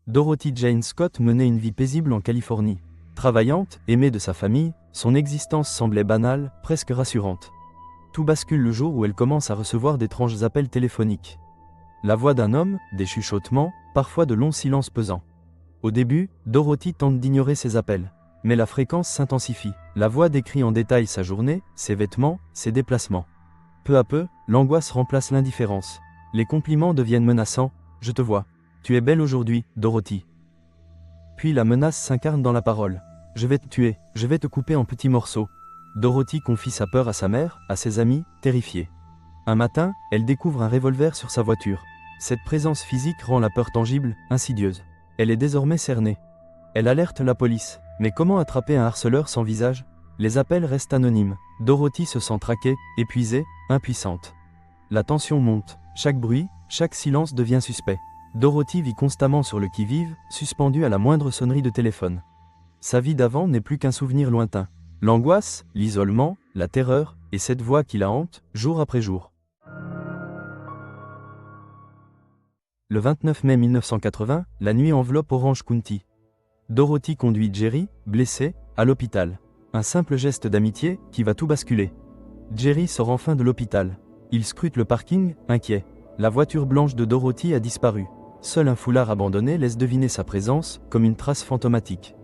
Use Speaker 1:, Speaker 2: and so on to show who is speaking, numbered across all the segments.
Speaker 1: Dorothy Jane Scott menait une vie paisible en Californie. Travaillante, aimée de sa famille, son existence semblait banale, presque rassurante. Tout bascule le jour où elle commence à recevoir d'étranges appels téléphoniques. La voix d'un homme, des chuchotements, parfois de longs silences pesants. Au début, Dorothy tente d'ignorer ces appels. Mais la fréquence s'intensifie. La voix décrit en détail sa journée, ses vêtements, ses déplacements. Peu à peu, l'angoisse remplace l'indifférence. Les compliments deviennent menaçants. « Je te vois. Tu es belle aujourd'hui, Dorothy. » Puis la menace s'incarne dans la parole. « Je vais te tuer, je vais te couper en petits morceaux. » Dorothy confie sa peur à sa mère, à ses amis, terrifiés. Un matin, elle découvre un revolver sur sa voiture. Cette présence physique rend la peur tangible, insidieuse. Elle est désormais cernée. Elle alerte la police. Mais comment attraper un harceleur sans visage? Les appels restent anonymes. Dorothy se sent traquée, épuisée, impuissante. La tension monte. Chaque bruit, chaque silence devient suspect. Dorothy vit constamment sur le qui-vive, suspendue à la moindre sonnerie de téléphone. Sa vie d'avant n'est plus qu'un souvenir lointain. L'angoisse, l'isolement, la terreur, et cette voix qui la hante, jour après jour. Le 29 mai 1980, la nuit enveloppe Orange County. Dorothy conduit Jerry, blessé, à l'hôpital. Un simple geste d'amitié qui va tout basculer. Jerry sort enfin de l'hôpital. Il scrute le parking, inquiet. La voiture blanche de Dorothy a disparu. Seul un foulard abandonné laisse deviner sa présence, comme une trace fantomatique.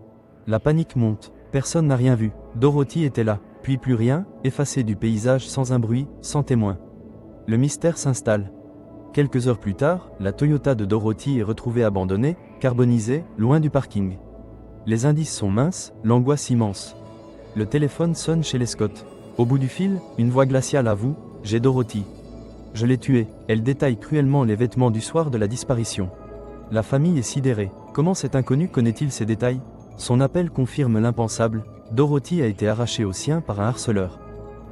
Speaker 1: La panique monte. Personne n'a rien vu. Dorothy était là, puis plus rien, effacée du paysage sans un bruit, sans témoin. Le mystère s'installe. Quelques heures plus tard, la Toyota de Dorothy est retrouvée abandonnée, carbonisée, loin du parking. Les indices sont minces, l'angoisse immense. Le téléphone sonne chez les Scott. Au bout du fil, une voix glaciale avoue « J'ai Dorothy. Je l'ai tuée ». Elle détaille cruellement les vêtements du soir de la disparition. La famille est sidérée. Comment cet inconnu connaît-il ces détails? Son appel confirme l'impensable. Dorothy a été arrachée aux siens par un harceleur.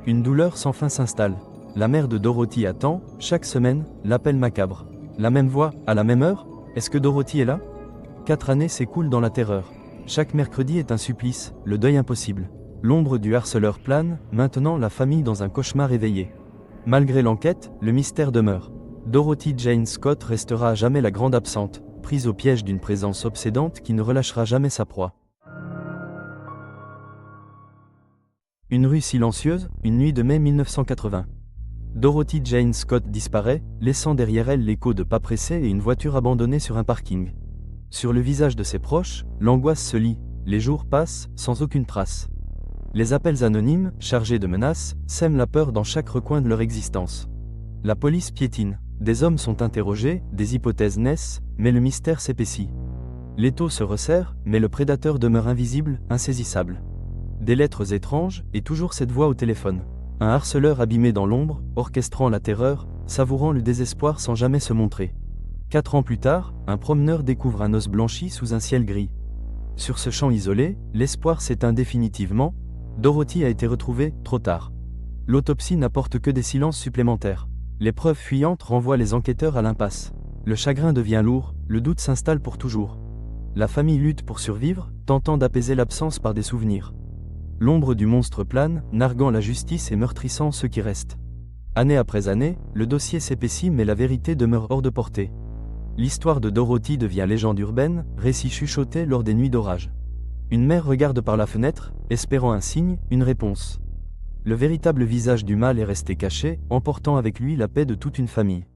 Speaker 1: Une douleur sans fin s'installe. La mère de Dorothy attend, chaque semaine, l'appel macabre. La même voix, à la même heure? Est-ce que Dorothy est là? 4 années s'écoulent dans la terreur. Chaque mercredi est un supplice, le deuil impossible. L'ombre du harceleur plane, maintenant la famille dans un cauchemar éveillé. Malgré l'enquête, le mystère demeure. Dorothy Jane Scott restera à jamais la grande absente, prise au piège d'une présence obsédante qui ne relâchera jamais sa proie. Une rue silencieuse, une nuit de mai 1980. Dorothy Jane Scott disparaît, laissant derrière elle l'écho de pas pressés et une voiture abandonnée sur un parking. Sur le visage de ses proches, l'angoisse se lit. Les jours passent, sans aucune trace. Les appels anonymes, chargés de menaces, sèment la peur dans chaque recoin de leur existence. La police piétine. Des hommes sont interrogés, des hypothèses naissent, mais le mystère s'épaissit. L'étau se resserre, mais le prédateur demeure invisible, insaisissable. Des lettres étranges, et toujours cette voix au téléphone. Un harceleur abîmé dans l'ombre, orchestrant la terreur, savourant le désespoir sans jamais se montrer. 4 ans plus tard, un promeneur découvre un os blanchi sous un ciel gris. Sur ce champ isolé, l'espoir s'éteint définitivement. Dorothy a été retrouvée, trop tard. L'autopsie n'apporte que des silences supplémentaires. Les preuves fuyantes renvoient les enquêteurs à l'impasse. Le chagrin devient lourd, le doute s'installe pour toujours. La famille lutte pour survivre, tentant d'apaiser l'absence par des souvenirs. L'ombre du monstre plane, narguant la justice et meurtrissant ceux qui restent. Année après année, le dossier s'épaissit mais la vérité demeure hors de portée. L'histoire de Dorothy devient légende urbaine, récit chuchoté lors des nuits d'orage. Une mère regarde par la fenêtre, espérant un signe, une réponse. Le véritable visage du mal est resté caché, emportant avec lui la paix de toute une famille.